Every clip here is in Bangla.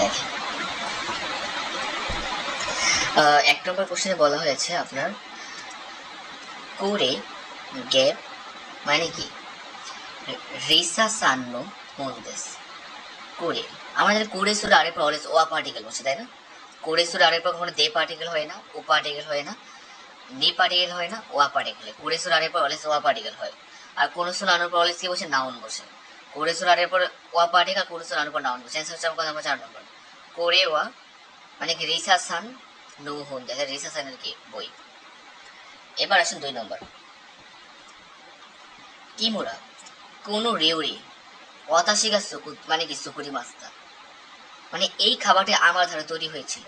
দেখেন, 1 নম্বর কোশ্চেনে বলা হয়েছে আপনার কোরে গ্যাপ মানে কি? রিসা সান্নো মন্দেস। কোরে, আমাদের কোরে সুরে আরেক পর অলওয়েজ ওয়া পার্টিকেল বসে, তাই না? কোরে সুরে আরেক পর কখনো দে পার্টিকেল হয় না, ও পার্টিকেল হয় না, নি পার্টিকেল হয় না, ওয়া পার্টিকেল হয়। কোরে সুরে আরেক পর অলওয়েজ ওয়া পার্টিকেল হয়। আর কোন সুরে আনার পর অলওয়েজ কি বসে? নাউন বসে। কোরে সুরে আরেক পর ওয়া পার্টিকেল, কোন সুরে আনার পর নাউন বসে। অ্যান্সার হচ্ছে আমার কথা 4 নম্বর। কোরে ওয়া মানে কি রিসা সান নো হুন, দেখা রিসা সানের কি বই। এবার আসেন 2 নম্বর। কিমুরা কোন রেউরি ওয়াতাশিগা সুকু মানে কি সুকুরি মাস্তা, মানে এই খাবারটি আমার ধারে তৈরি হয়েছিল।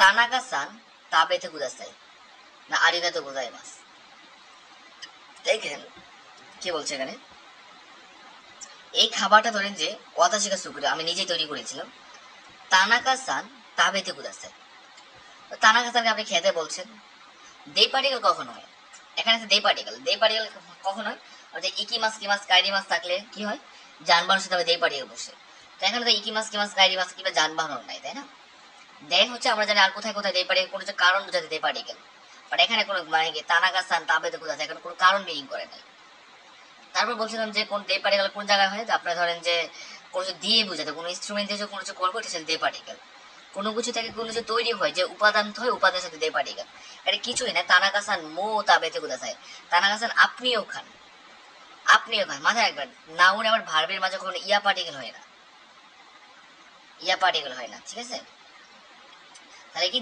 তানাকা সান তাবেতে কুদাসাই না আরিগাতো গোজাইমাস। দেখেন কি বলছে এখানে, এই খাবারটা ধরেন যে ওয়াতাশিগা সুকুরি আমি নিজেই তৈরি করেছিলাম। তানাকা সান তাবেতে কুদাসাই, তানাকা সানকে আপনি খেতে বলছেন। দে পার্টিকেল কখন হয়? এখানে দে পার্টিকেল, দে পার্টিকেল কখন হয়? অর্থাৎ ইকি মাছ কি মাছ কাইরি মাছ থাকলে কি হয়? যানবাহনের সাথে দে পার্টিকেল বসে। তো এখানে তো ইকি মাছ কি মাছ কাইরি মাছ কিংবা যানবাহন নাই, তাই না? দেন হচ্ছে আমরা জানি আর কোথায় কোথায় দে পার্টিকেল কোনো কারণ বোঝাতে দে পার্টিকেল, বাট এখানে কোনো মানে কি তানাকা সান তাবেতে কোথায় এখানে কোনো কারণ মিনিং করে নাই। তারপর বলছিলাম যে কোন দে পার্টিকেল কোন জায়গায় হয়, আপনারা ধরেন যে কোনো কিছু দিয়ে বোঝাতে, কোনো ইনস্ট্রুমেন্ট দিয়ে কোনো কিছু করবো এটা দে পার্টিকেল। কোনো কিছু থেকে কোনো কিছু তৈরি হয় যে উপাদান হয়, উপাদানের সাথে দে পার্টিকেল। এটা কিছুই না। তানাকা সান মো তাবেতে কোথায়, তানাকা সান আপনিও খান, আপনিও খান, মাথায় রাখবেন। নাউন আবার ভার্বের মাঝে কখনো ইয়া পার্টিকেল হয় না, ইয়া পার্টিকেল হয় না, ঠিক আছে? তাহলে কি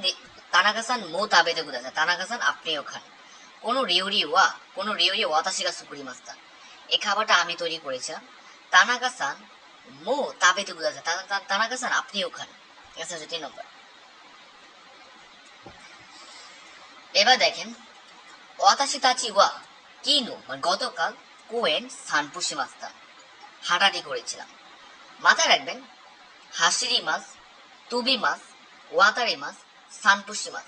তানাকাসান মো তাবেতে কোথায়, তানাকাসান আপনিও খান। কোনো রিউরি ওয়া, কোনো রিউরি ওয়াতাশিগা সুকুরি মাস্তা, এই খাবারটা আমি তৈরি করেছিলাম। তানাকাসান মো তাবেতে কোথায়, তানাকাসান আপনিও খান। ঠিক আছে, 3 নম্বর। এবার দেখেন ওয়াতাশি তাচি ওয়া কিনো মানে গতকাল কোয়েন সানপুশি মাস্তা হাঁটাটি করেছিলাম। মাথায় রাখবেন হাসিরি মাছ, তুবি মাছ, ওয়াতারি মাছ, সানপুশি মাছ,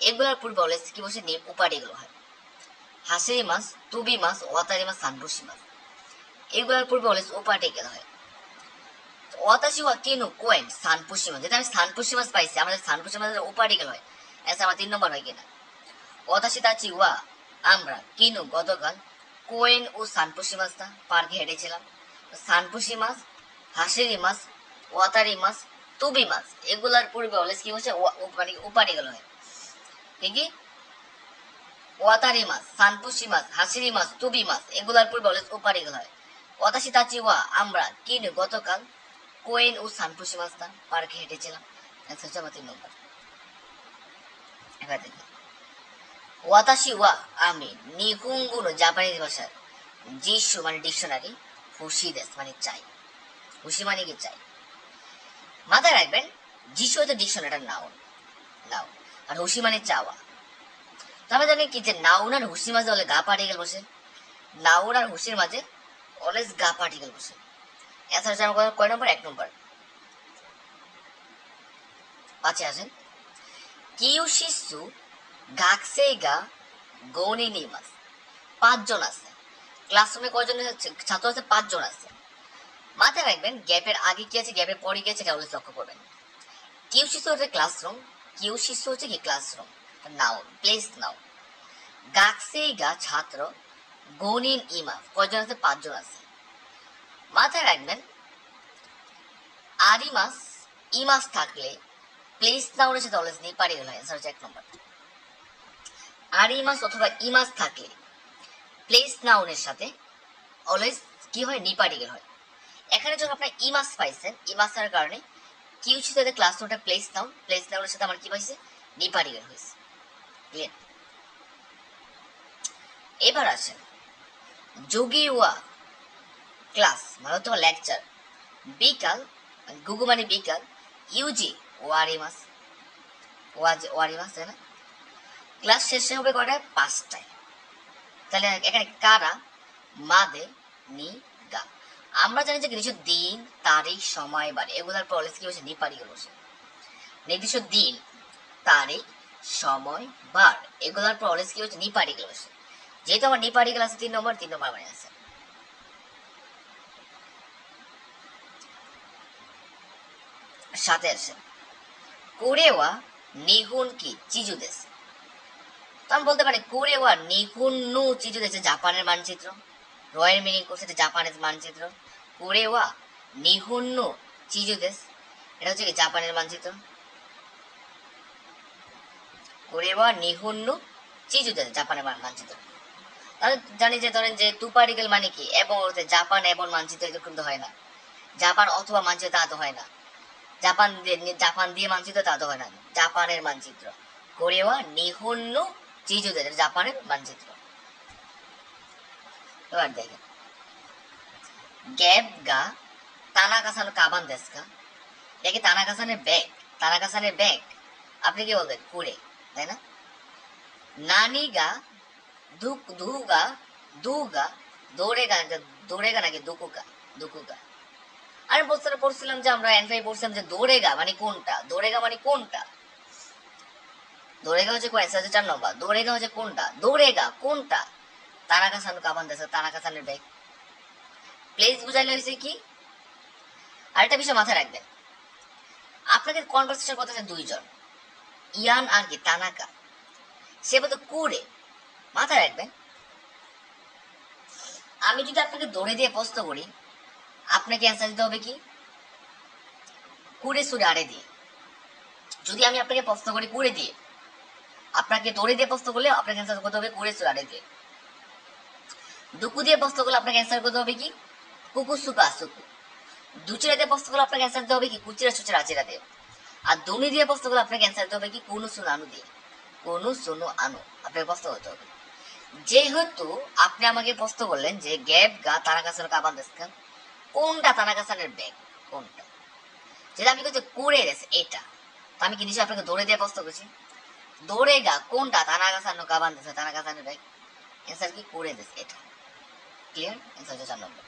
এগুলোর পূর্বে অলওয়েজ কি বসে উপাধিগুলো হয়। হাসিরি মাছ, তুবি মাছ, ওয়াতারি মাছ, সানপুশি মাছ, এগুলোর পূর্বে অলওয়েজ উপাধিগুলো হয়। ওয়াতাশি ওয়া কিনু কোয়েন সানপুশি মাছ, যেটা আমি সানপুশি মাছ পাইছি, আমাদের সানপুশি মাছের উপাধিগুলো হয়। এসে আমার 3 নম্বর হয় কিনা। ওয়াতাশি তাচি ওয়া আমরা কিনু গতকাল কোয়েন ও সানপুশি মাছটা পার্কে হেঁটেছিলাম। সানপুশি মাছ, হাসিরি মাছ, ওয়াতারি মাছ, তুবি মাছ, এগুলার পূর্বে অলওয়েজ কি বসে মানে উপাধিগুলো হয়। কি ওয়াতারি মাছ, সানপুশি মাছ, হাসিরি মাছ, তুবি মাছ, এগুলার পূর্বে অলওয়েজ উপাধিগুলো হয়। ওয়াতাশি তাচি ওয়া আমরা কিনু গতকাল কোয়েন ও সানপুশি মাছটা পার্কে হেঁটেছিলাম। অ্যান্সার হচ্ছে আমার 3 নম্বর। এবার দেখি ওয়াতাশি ওয়া আমি নিহুঙ্গো জাপানিজ ভাষার জিশু মানে ডিকশনারি, হুশি দেশ মানে চাই, হুশি মানে কি চাই। মাথায় রাখবেন জিশু হচ্ছে ডিকশনারি নাউন, নাউন, আর হুশি মানে চাওয়া। তবে জানেন কি যে নাউন আর হুশির মাঝে হলে গা পার্টিকেল বসে, নাউন আর হুশির মাঝে অলওয়েজ গা পার্টিকেল বসে। অ্যান্সার হচ্ছে আমার কয় নম্বর? 1 নম্বর। 5 আসেন কিউশিসু গাকসেইগা গৌনি নিমাস, 5 জন আছে। ক্লাসরুমে কয়জন ছাত্র আছে? 5 জন আছে। মাথায় রাখবেন গ্যাপের আগে কি আছে, গ্যাপের পরে কি আছে, এটা অলওয়েজ লক্ষ্য করবেন। কিউশিসু হচ্ছে ক্লাসরুম, কিউশিসু হচ্ছে কি ক্লাসরুম, নাউন, প্লেস নাউন। গাকসেইগা ছাত্র, গৌনিন ইমাস কয়জন আছে? 5 জন আছে। মাথায় রাখবেন আরিমাস ইমাস থাকলে প্লেস নাউনের সাথে অলওয়েজ পার্টিকেল হয়। অ্যান্সার হচ্ছে 1 নম্বর। আরিমাস অথবা ইমাস থাকলে প্লেস নাউনের সাথে অলওয়েজ কি হয়? পার্টিকেল হয়। এখানে যখন আপনার ইমাস পাইছেন, ইমাসের কারণে কিউশির সাথে ক্লাসরুমটা প্লেস নাউন, প্লেস নাউনের সাথে আমার কি পাইছে? পার্টিকেল হয়েছে। ক্লিয়ার? এবার আসেন যোগী ওয়া ক্লাস মানে তোমার লেকচার, বিকাল গুগু মানে বিকাল, ইউজি ওয়ারিমাস, ওয়ারিমাস, তাই না? ক্লাস শেষে হবে কয়টায়? 5টায়। তাহলে এখানে কারা মাদে নি গা, আমরা জানি যে নির্দিষ্ট দিন, তারিখ, সময়, বার, এগুলোর পর অলওয়েজ কি বসে? পার্টিকেল বসে। নির্দিষ্ট দিন, তারিখ, সময়, বার, এগুলোর পর অলওয়েজ কি বসে? পার্টিকেল বসে। যেহেতু আমার পার্টিকেল আছে 3 নম্বর, 3 নম্বর মানে আছে। সাথে আসে কোরেওয়া নিহুন কি চিজু দেশ। তো আমি বলতে পারি কোরেওয়া নিহুন নু চিজু দেশ, জাপানের মানচিত্র। রয়ের মিনিং করছে জাপানের মানচিত্র। কোরেওয়া নিহুন নু চিজু দেশ, এটা হচ্ছে কি জাপানের মানচিত্র। কোরেওয়া নিহুন নু চিজু দেশ, জাপানের মানচিত্র। তাহলে জানি যে ধরেন যে টু পার্টিকেল মানে কি, এবং জাপান এবং মানচিত্র এরকম তো হয় না। জাপান অথবা মানচিত্র তা তো হয় না। জাপান দিয়ে মানচিত্র তা তো হয় না। জাপানের মানচিত্র। কোরেওয়া নিহুন নু চিজু দেশ, জাপানের মানচিত্র। এবার দেখেন গ্যাপ গা তানাকা-সান কাবান দেশু কা? এটা কি তানাকা-সানের ব্যাগ? তানাকা-সানের ব্যাগ আপনি কি বলবেন কুড়ে, তাই না? নানি গা দুগা দুগা দৌড়েগা, দৌড়েগা নাকি দুকুগা? দুকুগা। আমি পড়ছিলাম যে আমরা এনফাই পড়ছিলাম যে দৌড়েগা মানে কোনটা, দৌড়েগা মানে কোনটা। দৌড়েগা হচ্ছে অ্যান্সার হচ্ছে 4 নম্বর। দৌড়েগা হচ্ছে কোনটা, দৌড়েগা কোনটা? তানাকা-সান কাবান দেশু, তানাকা-সানের ব্যাগ। প্লেস বুঝাইলে হয়েছে কি? আরেকটা বিষয় মাথায় রাখবেন, আপনাদের কনভারসেশন করতেছে দুইজন, ইয়ান আর কি তানাকা, সে বলতে কুড়ে। মাথায় রাখবেন, আমি যদি আপনাকে দৌড়ে দিয়ে প্রশ্ন করি, আপনাকে অ্যান্সার দিতে হবে কি কুড়ে সুরে আড়ে দিয়ে। যদি আমি আপনাকে প্রশ্ন করি কুড়ে দিয়ে, আপনাকে দৌড়ে দিয়ে প্রশ্ন করলে আপনাকে অ্যান্সার করতে হবে কুড়ে সুরে আড়ে দিয়ে। দুকু দিয়ে প্রশ্ন করলে আপনাকে অ্যান্সার করতে হবে কি কুকু সুকা সুকু। দুচিরা দিয়ে প্রশ্ন করলে আপনাকে অ্যান্সার দিতে হবে কি কুচিরা সুচিরা আচিরা দিয়ে। আর দুনি দিয়ে প্রশ্ন করলে আপনাকে অ্যান্সার দিতে হবে কি কোনো সুনো আনু দিয়ে। কোনো সুনো আনু আপনাকে প্রশ্ন করতে হবে। যেহেতু আপনি আমাকে প্রশ্ন করলেন যে গ্যাপ গা তানাকা-সান কাবান দেশু কা, কোনটা তানাকা-সানের ব্যাগ, কোনটা? যেটা আমি বলছি কুড়ে দেশে এটা, তো আমি কি নিশ্চয়ই আপনাকে দৌড়ে দিয়ে প্রশ্ন করছি? দৌড়ে গা কোনটা তানাকা-সান কাবান দেশু, তানাকা-সানের ব্যাগ। অ্যান্সার কি কুড়ে দেশে এটা। ক্লিয়ার? অ্যান্সার হচ্ছে 4 নম্বর।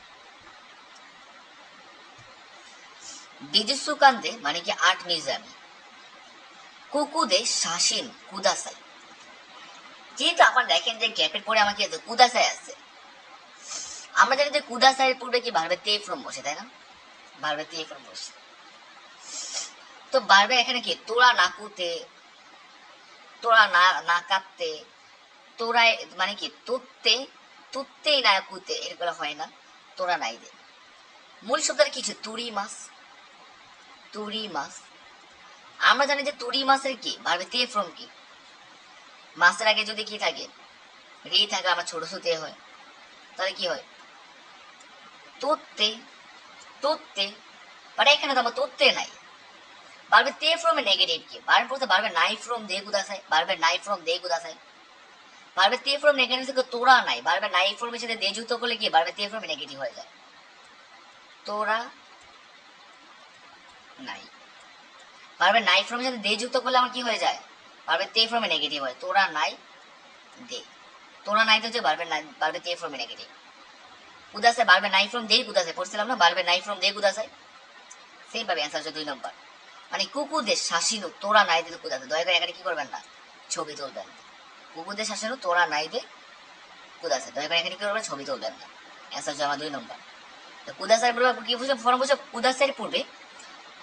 বিজুসুকান্দে মানে কি আর্ট মিউজিয়ামে কুকুদে শাসিন কুদাসাই। যেহেতু আপনারা দেখেন যে গ্যাপের পরে আমাকে কুদাসাই আছে, আমরা জানি যে কুদাসাইয়ের পূর্বে কি ভার্বের তে ফ্রম বসে, তাই না? ভার্বের তে ফ্রম বসে। তো ভার্বে এখানে কি তোরা নাকুতে, তোরা না কাটতে, তোরাই মানে কি তুত্তে, তুত্তেই না কুতে, এগুলো হয় না। তোরা নাই দে। মূল শব্দটা কিছু তুরি মাছ, তুরি মাছ। আমরা জানি যে তুরি মাছের কি ভার্বে তে ফ্রম কি, মাছের আগে যদি কি থাকে রি থাকে, আমার ছোট ছোট হয়, তাহলে কি হয় তোত্তে, তোত্তে। বাট এখানে তো আমার তোত্তে নাই। ভার্বে তে ফ্রম এ নেগেটিভ কি, ভার্বের পরে ভার্বে নাই ফ্রম দে গুদাসাই, ভার্বে নাই ফ্রম দে গুদাসাই। ভার্বে তে ফ্রম নেগেটিভ থেকে তোরা নাই, ভার্বে নাই ফ্রমের সাথে দে যুক্ত করলে কি ভার্বে তে ফ্রম নেগেটিভ হয়ে যায়। তোরা নাই, ভার্বে নাই ফ্রমের সাথে দে যুক্ত করলে আমার কি হয়ে যায়, ভার্বে তে ফ্রমে নেগেটিভ হয়। তোরা নাই দে, তোরা নাই তো হচ্ছে ভার্বে তে ফ্রমে নেগেটিভ। কুদাসাই ভার্বে নাই ফ্রম দে কুদাসাই পড়ছিলাম না, ভার্বে নাই ফ্রম দে কুদাসাই। সেম ভাবে অ্যান্সার হচ্ছে 2 নম্বর। মানে কুকুদের শাসিনু তোরা নাই দে কুদাসাই। দয়া করে এখানে কি করবেন না, ছবি তুলবেন। কুকুদের শাসিনু তোরা নাই দে কুদাসাই, দয়া করে এখানে কি করবেন, ছবি তুলবেন না। অ্যান্সার হচ্ছে আমার 2 নম্বর। তো কুদাসাই পূর্বে কি বুঝে ফর্ম বুঝে, কুদাসাইয়ের পূর্বে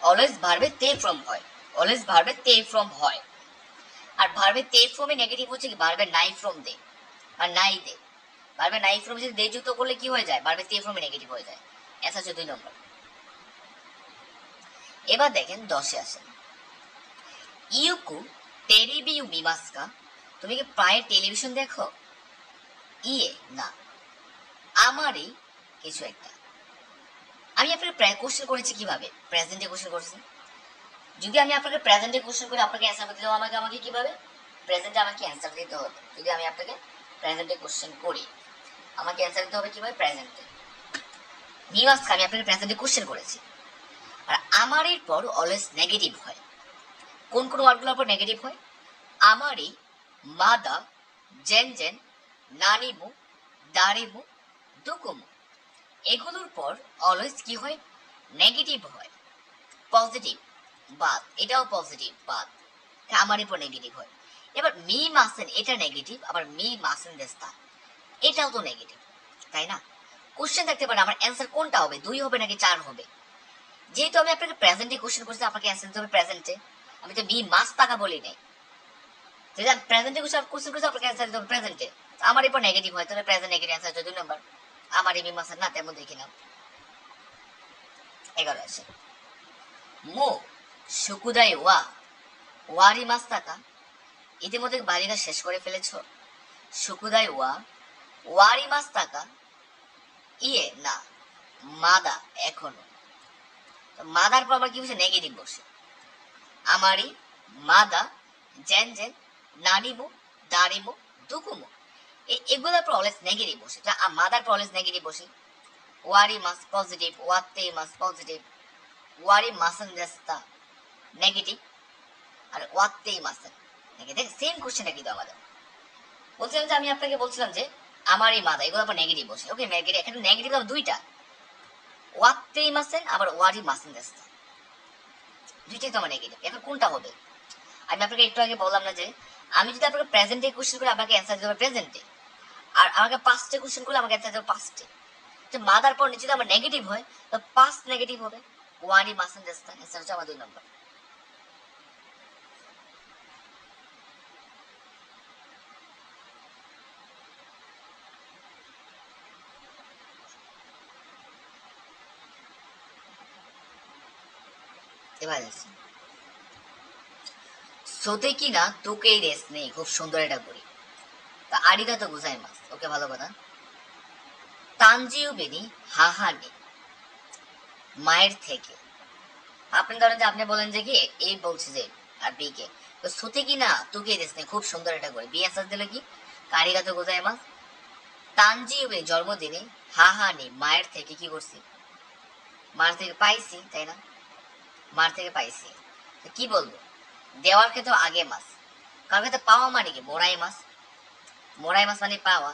অলওয়েজ ভার্বে তে ফ্রম হয়, অলওয়েজ ভার্বে তে ফ্রম হয়। আর ভার্বে তে ফ্রমে নেগেটিভ হচ্ছে কি ভার্বে নাই ফ্রম দে আর নাই দে। ভার্বে নাই ফ্রম যদি দে যুক্ত করলে কি হয়ে যায়, ভার্বে তে ফ্রমে নেগেটিভ হয়ে যায়। অ্যান্সার হচ্ছে 2 নম্বর। এবার দেখেন 10-এ আসেন। ইউকু টেলিবিউ মিমাসকা, তুমি কি প্রায় টেলিভিশন দেখো? ইয়ে না, আমারই কিছু একটা। আমি আপনাকে প্রায় কোশ্চেন করেছি কিভাবে, প্রেজেন্টে কোশ্চেন করেছি। যদি আমি আপনাকে প্রেজেন্টে কোশ্চেন করে আপনাকে অ্যান্সার দিতে হবে, আমাকে কিভাবে প্রেজেন্টে আমাকে অ্যান্সার দিতে হবে। যদি আমি আপনাকে প্রেজেন্টে কোশ্চেন করি, আমাকে অ্যান্সার দিতে হবে কিভাবে, প্রেজেন্টে। মিমাসকা আমি আপনাকে প্রেজেন্টে কোশ্চেন করেছি। আর আমারই পর অলওয়েজ নেগেটিভ হয়। কোন কোন ওয়ার্ডগুলোর পর নেগেটিভ হয়? আমারই, মাদা, জেন জেন, নানিমু, দারিমু, দুকুমু, এগুলোর পর অলওয়েজ কি হয়, নেগেটিভ হয়। পজিটিভ বাদ, এটাও পজিটিভ বাদ, আমারই পর নেগেটিভ হয়। এবার মি মাসেন এটা নেগেটিভ, আবার মি মাসেন দেস্তা এটাও তো নেগেটিভ, তাই না? কোশ্চেন থাকতে পারে আমার অ্যান্সার কোনটা হবে, 2 হবে নাকি 4 হবে। যেহেতু আমি আপনাকে প্রেজেন্টে কোশ্চেন করছি, আপনাকে অ্যান্সার দিতে হবে প্রেজেন্টে। আমি তো বি মাস টাকা বলি নাই, যদি আমি প্রেজেন্টে কোশ্চেন করছি আপনাকে অ্যান্সার দিতে হবে প্রেজেন্টে। আমার এরপর নেগেটিভ হয়, তাহলে প্রেজেন্ট নেগেটিভ অ্যান্সার হচ্ছে 2 নম্বর। আমার এই বি মাসের না তেমন দেখি না। 11 আছে মো শুকুদাই ওয়া ওয়ারি মাস টাকা। ইতিমধ্যে বাড়িটা শেষ করে ফেলেছ? শুকুদাই ওয়া ওয়ারি মাস টাকা ইয়ে না মাদা এখনো। মাদার পর আবার কি বসে? নেগেটিভ বসে। আমারই মাদা জেন জেন নানিমো দারিমো দুকুমো, এগুলোর পর অলওয়েজ নেগেটিভ বসে। মাদার পর অলওয়েজ নেগেটিভ বসে। ওয়ারি মাস পজিটিভ, ওয়াতে মাস পজিটিভ, ওয়ারি মাসান দেস্তা নেগেটিভ, আর ওয়াতে মাসান নেগেটিভ। সেম কোশ্চেনটা কিন্তু আমাদের বলছিলাম যে আমি আপনাকে বলছিলাম যে আমার এই মাদা এগুলো আবার নেগেটিভ বসে। ওকে নেগেটিভ, এখানে নেগেটিভ দুইটা, ওয়াতে মাসেন আবার ওয়ারি মাসান দেস্তা, দুইটাই তো আমার নেগেটিভ। এখন কোনটা হবে? আমি আপনাকে একটু আগে বললাম না যে আমি যদি আপনাকে প্রেজেন্টে কোশ্চেন করে আপনাকে অ্যান্সার দিতে হবে প্রেজেন্টে, আর আমাকে পাস্টে কোশ্চেন করলে আমাকে অ্যান্সার দেবে পাস্টে। যে মাদার পর নিচে যদি আমার নেগেটিভ হয় তো পাস্ট নেগেটিভ হবে। ওয়ানি মাসান দেস্তা অ্যান্সার হচ্ছে আমার 2 নম্বর। এবার আছে সোতে কি না তোকেই রেস নেই, খুব সুন্দর এটা করি। তা আরিগা তো বুঝাই মাস, ওকে ভালো কথা। তানজিও বেনি হাহানি মায়ের থেকে। আপনি ধরেন যে আপনি বলেন যে কি এই বলছে যে আর বি কে, তো সোতে কি না তোকে রেস নেই, খুব সুন্দর এটা করি। বি অ্যান্সার দিলে কি আরিগা তো বুঝাই মাস। তানজিও বেনি জন্মদিনে হাহানি মায়ের থেকে কি করছি? মার থেকে পাইছি, তাই না? মার থেকে পাইছি, তো কি বলবো? দেওয়ার ক্ষেত্রে আগে মাস, কারোর ক্ষেত্রে পাওয়া মানে কি? মোরাই মাস। মোরাই মাস মানে পাওয়া।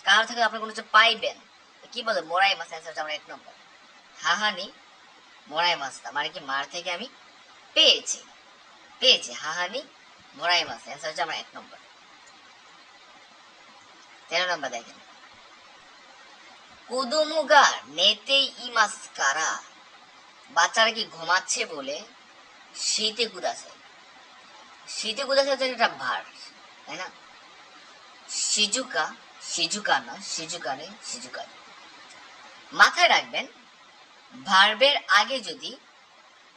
কারোর থেকে আপনি কোনো কিছু পাইবেন, কি বলে? মোরাই মাস অ্যান্সার হচ্ছে আমার 1 নম্বর। হাহানি মোরাই মাছটা মানে কি? মার থেকে আমি পেয়েছি, পেয়েছি। হাহানি মোরাই মাছ অ্যান্সার হচ্ছে আমার 1 নম্বর। 13 নম্বর দেখেন, কুদুমুগা নেতে ইমাস কারা। বাচ্চারা কি ঘুমাচ্ছে বলে শীতে কুদাছে। শীতে কুদাছে হচ্ছে একটা ভার, তাই না? সিজুকা, সিজুকা না, সিজুকানে সিজুকানে। মাথায় রাখবেন ভার্বের আগে যদি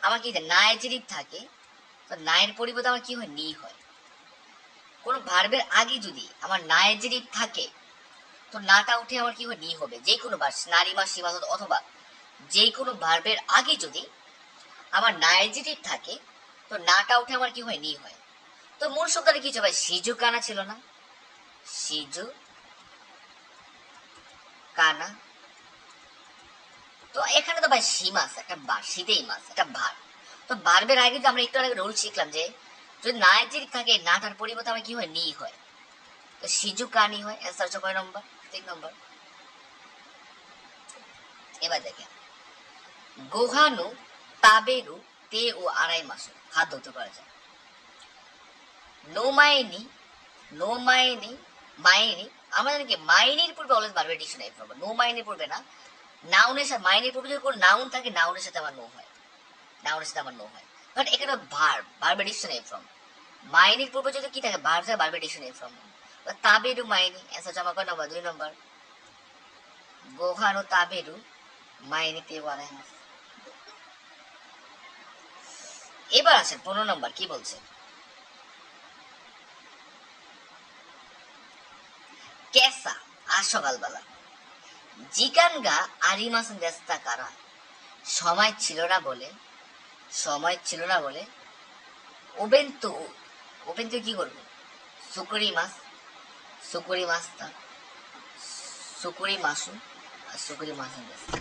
আমার কি নাইজেরিক থাকে, তো নায়ের পরিবর্তে আমার কি হয়? নি হয়। কোন ভার্বের আগে যদি আমার নাইজেরিক থাকে তো নাটা উঠে আমার কি হয়? নি হবে। যে কোনো ভার্ব, নারীমা সীমান্ত অথবা যে কোনো ভার্বের আগে যদি আমার নাইজেরিক থাকে তো নাটা উঠে আমার কি হয়? নি হয়। তো মূল শব্দটা কি ছিল ভাই? সিজু কানা ছিল না? সিজু কানা। তো এখানে তো ভাই সীমাস একটা বার, শীতেই মাস একটা ভার। তো ভার্বের আগে যে আমরা একটু আগে রুল শিখলাম যে যদি নাইজেরিক থাকে নাটার পরিবর্তে আমার কি হয়? নি হয়। তো সিজু কানি হয়। অ্যান্সার হচ্ছে কয় নম্বর? 3 নম্বর। এবার দেখেন, গোহানু তাবেরু তে ও আড়াই মাস হাত ধরতে পারা যায়। No মাইনি, no মাইনি, মাইনি। আমরা জানি কি মাইনির পূর্বে অলওয়েজ ভার্বের ডিকশনারি ফর্ম। নো মাইনির পূর্বে না, নাউনের সাথে। মাইনির পূর্বে যদি কোনো নাউন থাকে নাউনের সাথে আমার নো হয়, নাউনের সাথে আমার নো হয়। বাট এখানে ভার্ব, ভার্বের ডিকশনারি ফর্ম। মাইনির পূর্বে যদি কি থাকে? ভার্ব থাকে, ভার্বের ডিকশনারি ফর্ম। তাবেরু মাইনি অ্যান্সার হচ্ছে আমার কয় নম্বর? 2 নম্বর। গোহানু তাবেরু মাইনি তে ও আড়াই মাস। এবার আসেন 15 নম্বর কি বলছে? কেসা আজ সকালবেলা। জিকানগা আরিমাসেন দেস্তা কারা। সময় ছিল না বলে, সময় ছিল না বলে ওবেন্তু, ওবেন্তু কি করবে? সুকুরি মাস, সুকুরি মাস্তা, সুকুরি মাসু, আর সুকুরি মাসেন দেস্তা।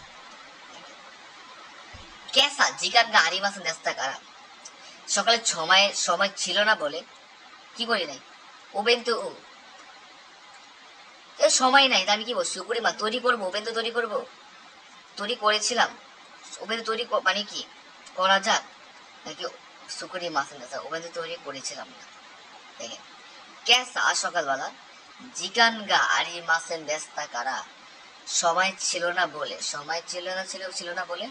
কেসা জিকানগা আরিমাসেন দেস্তা কারা। সকালে সময় সময় ছিল না বলে কি করি নাই? ওবেন্তু, সময় নাই, আমি কি বলছি? সুকুরি মাস তৈরি করবো, ওবেন্তু তৈরি করবো, তৈরি করেছিলাম। ওবেন্তু তৈরি মানে কি করা যাক, নাকি সুকুরি মাসেন দেস্তা ওবেন্তু তৈরি করেছিলাম না। দেখেন কেসা আজ সকালবেলা, জিকানগা আরি মাসেন দেস্তা কারা। সময় ছিল না বলে, সময় ছিল না, ছিল না বলে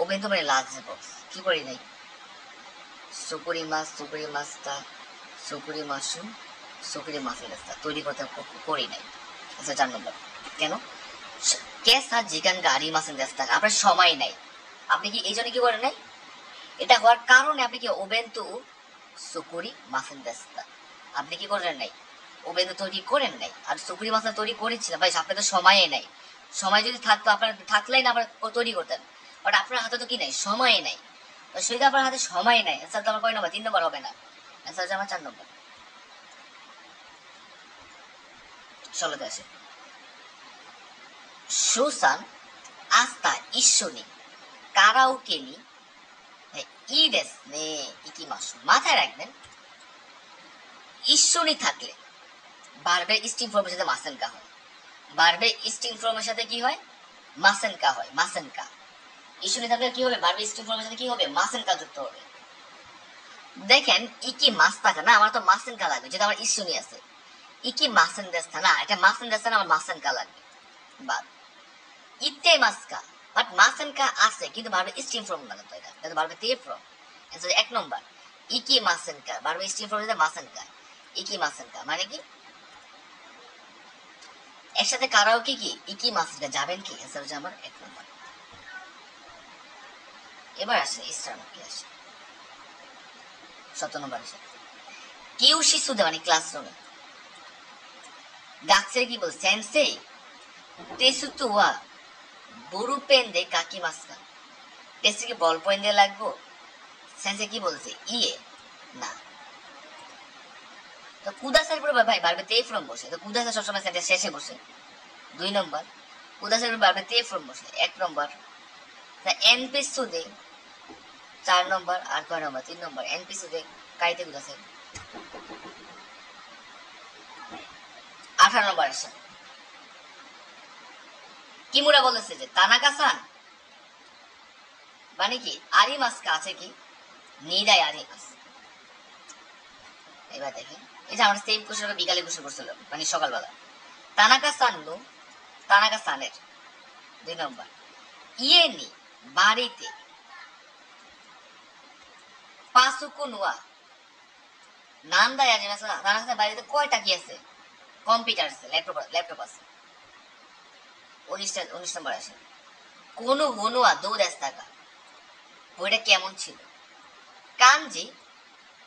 ওভেন তো মানে লাঞ্চ বক্স কি করি নাই সুকুরি মাছটা সুকুরি মাশরুম সুকুরি মাছের রাস্তা তৈরি করতে করি নাই। আচ্ছা 4 নম্বর কেন কেসা জিগান গাড়ি মাছের রাস্তা আপনার সময় নাই আপনি কি এই জন্য কি করেন নাই এটা হওয়ার কারণে আপনি কি ওভেন তো সুকুরি মাছের রাস্তা আপনি কি করেন নাই ওভেন তো তৈরি করেন নাই আর সুকুরি মাছটা তৈরি করেছিলাম ভাই আপনার তো সময়ই নাই সময় যদি থাকতো আপনার থাকলেই না আপনার তৈরি করতেন বাট আপনার হাতে তো কি নাই সময় নাই সেটা আপনার হাতে সময় নাই অ্যান্সার তো আমার কয় নম্বর 3 নম্বর হবে না অ্যান্সার হচ্ছে আমার 4 নম্বর 16তে আসে সুসান আস্তা ইশ্বনি কারাওকে নি ই দেশ নে ইকিমাসু মাথায় রাখবেন ইশ্বনি থাকলে বারবার স্টিম ফর্মের সাথে মাসেনকা হয় বারবার স্টিম ফর্মের সাথে কি হয় মাসেনকা হয় মাসেনকা ইশ্বনি থাকলে কি হবে বারবার স্টিম ফর্মের সাথে কি হবে মাসেনকা যুক্ত হবে দেখেন ইকি মাস্তাকা না আমার তো মাসেনকা লাগবে যেটা আমার ইশ্বনি আছে ইকি মাসেন দেস্তা না এটা মাসেন দেস্তা না আমার মাসেনকা লাগবে বাদ ইতে মাসকা বাট মাসেনকা আছে কিন্তু বারবার স্টিম ফর্ম লাগাতে হয় এটা বারবার তে ফর্ম এন্ড 1 নম্বর ইকি মাসেনকা বারবার স্টিম ফর্মের সাথে মাসেনকা ইকি মাসেনকা মানে কি একসাথে কারাওকে কি ইকি মাসেনকা যাবেন কি অ্যান্সার হচ্ছে আমার 1 নম্বর এবার আসে ইসরাম কি আসে 17 নম্বর আসে কিউশি সুদে মানে ক্লাসরুমে গাছের কি বল সেন্সেই টেসুতো ওয়া বুরু পেন দে কাকি মাসকা টেসে কি বল পয়েন্ট দিয়ে লাগবো সেন্সে কি বলছে ইয়ে না তো কুদাসের পরে ভাই বারবে তে ফ্রম বসে তো কুদাসের সবসময় সেন্টেন্স শেষে বসে 2 নম্বর কুদাসের পরে বারবে তে ফ্রম বসে 1 নম্বর তা এনপি সুদে 4 নম্বর আর কয় নম্বর 3 নম্বর এনপি সুদে কাইতে কুদাসে 18 নম্বর আসে কিমুরা বলেছে যে তানাকা-সান মানে কি আরিমাস্কা আছে কি নিরাই আরিমাস এবার দেখেন এই যে আমরা সেম কোশ্চেন বিকালে কোশ্চেন করছিল মানে সকালবেলা তানাকা-সানের 2 নম্বর ইয়ে নি বাড়িতে পাসুকুনুয়া নান্দাই আরিমাস তানাকা-সানের বাড়িতে কয়টা কি আছে কম্পিউটার আছে ল্যাপটপ আছে 19 নম্বর আসে কোন হনুয়া 2 টাকা বইটা কেমন ছিল কাঞ্জি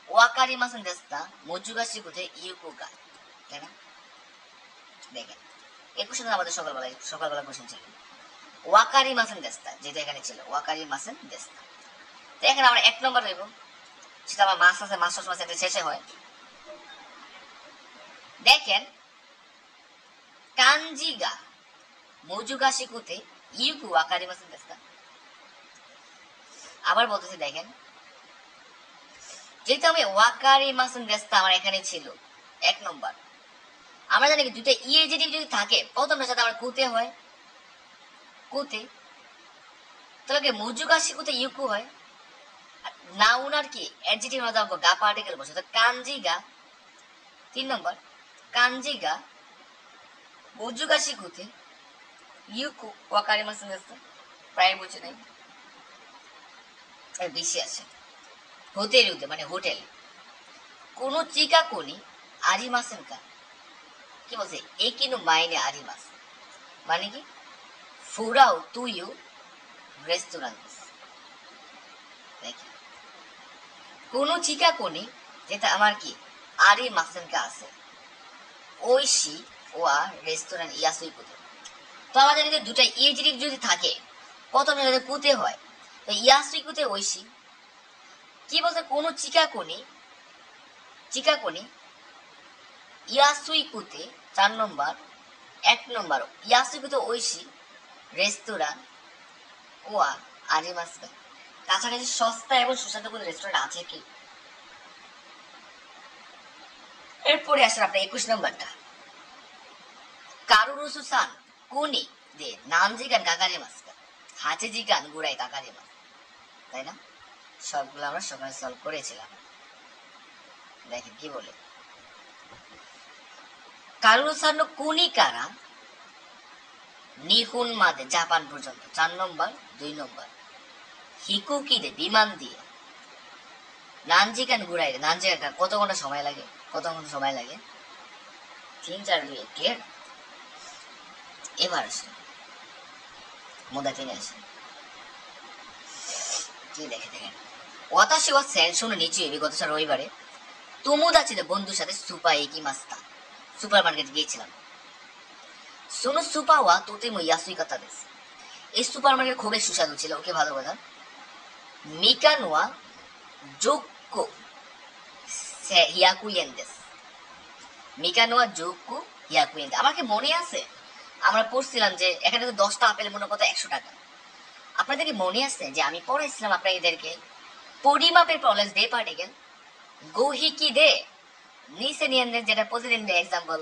ওয়াকারি মাসেন দেস্তা মজুগাশি কোথে ইউকুগা তাই না দেখেন এই কোশ্চেন আমাদের সকালবেলা কোশ্চেন ছিল ওয়াকারি মাসেন দেস্তা যেটা এখানে ছিল ওয়াকারি মাসেন দেস্তা তো এখানে আমরা 1 নম্বর দেব সেটা আমার মাস আছে মাস সবসময় সেটা শেষে হয় দেখেন কাঞ্জিগা মজুগাশি কোথে ইউকু ওয়াকারি মাসেন দেস্তা আবার বলতেছি দেখেন যেহেতু আমি ওয়াকারি মাসেন দেস্তা আমার এখানে ছিল 1 নম্বর আমরা জানি কি দুইটা ইএজিটিভ যদি থাকে প্রথমটার সাথে আমার কুতে হয় কুতে তাহলে মুজুগাশি কুতে ইউকু হয় নাউন আর কি অ্যাডজেক্টিভ মধ্যে আমাকে গা পার্টিকেল বসে তো কাঞ্জিগা 3 নম্বর কাঞ্জিগা মুজুগাশি কুতে ইউকু ওয়াকারি মাসেন দেস্তা প্রায় বুঝে নাই বেশি আছে হোটেল মানে হোটেল কোন চিকা কোনি আরিমাসেন কা কি বলছে একিনো মাইনে আরিমাস মানে কি ফুরাও তুইও রেস্টুরেন্ট দেখি কোন চিকা কোনি যেটা আমার কি আরিমাসেন কা আছে ওইশি ওয়া রেস্টুরেন্ট ইয়াসুই কুতে তো আমাদের যদি দুটো ইএজিটিভ যদি থাকে প্রথমে যদি কুতে হয় তো ইয়াসুই কুতে ওইশি কি বলছে কোন চিকাকোনি ইয়াসুই কুতে 4 নম্বর 1 নম্বর ইয়াসুই কুতে ওইশি রেস্তোরাঁ ওয়া আরিমাসকা কাছাকাছি সস্তা এবং সুস্বাদু কোনো রেস্টুরেন্ট আছে কি এরপরে আসলে আপনার 21 নম্বরটা কারুরুসুসান কোনি দে নানজিগান গাগারিমাসকা হাচেজিগান গুড়াই গাগারিমাস তাই না সবগুলো আমরা সকালে সলভ করেছিলাম দেখেন কি বলে কারুরুসান কুনি কারা নিহুন মাদে জাপান পর্যন্ত 4 নম্বর 2 নম্বর হিকুকি দে বিমান দিয়ে নানজিকান ঘুরাই দে। নানজিকান কত ঘন্টা সময় লাগে? কত ঘন্টা সময় লাগে? 3-4 ক্লিয়ার। এবার আসে মোদা টেনে আসে কি দেখে দেখেন। ওয়াতাশি ওয়া সেনশন নিচু এবি গত রবিবারে তোমোদাচিদের বন্ধুর সাথে সুপা একি মাস্তা সুপার মার্কেটে গিয়েছিলাম। সোনো সুপা ওয়া তোতেমো ইয়াসুই কাতা দেস। এই সুপার মার্কেট খুবই সুস্বাদু ছিল। ওকে ভালো কথা। মিকান ওয়া জোক্কো হিয়াকুইয়েন দেস। মিকান ওয়া জোক্কো হিয়াকুইয়েন। আমার কি মনে আছে আমরা পড়ছিলাম যে এখানে তো 10টা আপেল মনে কত 100 টাকা। আপনাদের কি মনে আছে যে আমি পড়াইছিলাম আপনাদেরকে পরিমাপের প্রলেস দে পার্টিকেল গুহিকি দে নিচে নিয়ে যেটা প্রতিদিন দেয় এক্সাম্পল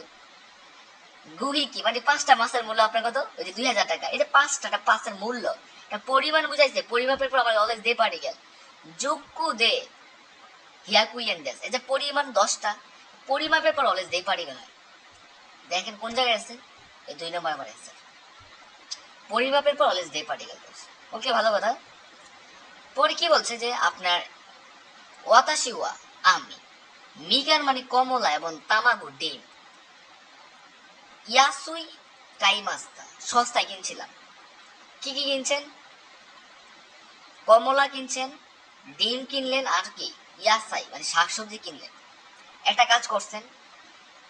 গুহিকি মানে 5টা মাছের মূল্য আপনার কত? ওই যে 2000 টাকা। এই যে 5টা মাছের মূল্য এটা পরিমাণ বুঝাইছে। পরিমাপের পর আমার অলওয়েজ দে পার্টিকেল যোগ্কু দে হিয়াকুইয়েন দেস। এই যে পরিমাণ 10টা পরিমাপের পর অলওয়েজ দে পার্টিকেল হয়। দেখেন কোন জায়গায় আছে? এই 2 নম্বর আমার অ্যান্সার। পরিমাপের পর অলওয়েজ দে পার্টিকেল। ওকে ভালো কথা। পরে কি বলছে যে আপনার ওয়াতাশি ওয়া আমি মিগান মানে কমলা এবং তামাগো ডিম ইয়াসুই কাইমাস্তা সস্তায় কিনছিলাম। কি কি কিনছেন? কমলা কিনছেন, ডিম কিনলেন, আর কি ইয়াসাই মানে শাকসবজি কিনলেন। একটা কাজ করছেন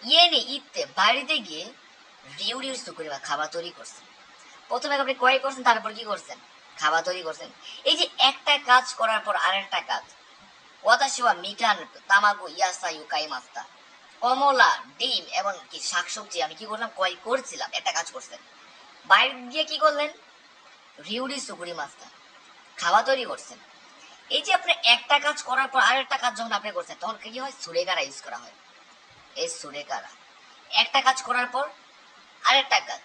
ইয়েনে ইতে বাড়িতে গিয়ে রিউরিউর সুকুরি বা খাবার তৈরি করছেন। প্রথমে আপনি ক্রয় করছেন তারপর কি করছেন? খাবার তৈরি করছেন। এই যে একটা কাজ করার পর আরেকটা কাজ ওয়াতাশি ওয়া মিকান তামাগো ইয়াসাই কাইমাস্তা কমলা ডিম এবং কি শাকসবজি আমি কি করলাম? ক্রয় করছিলাম। একটা কাজ করছেন। বাইরে গিয়ে কি করলেন? রিউরি সুকুরি মাস্তা খাওয়া তৈরি করছেন। এই যে আপনি একটা কাজ করার পর আরেকটা কাজ যখন আপনি করছেন তখন কি হয়? সুরেকারা ইউজ করা হয়। এই সুরেকারা একটা কাজ করার পর আরেকটা কাজ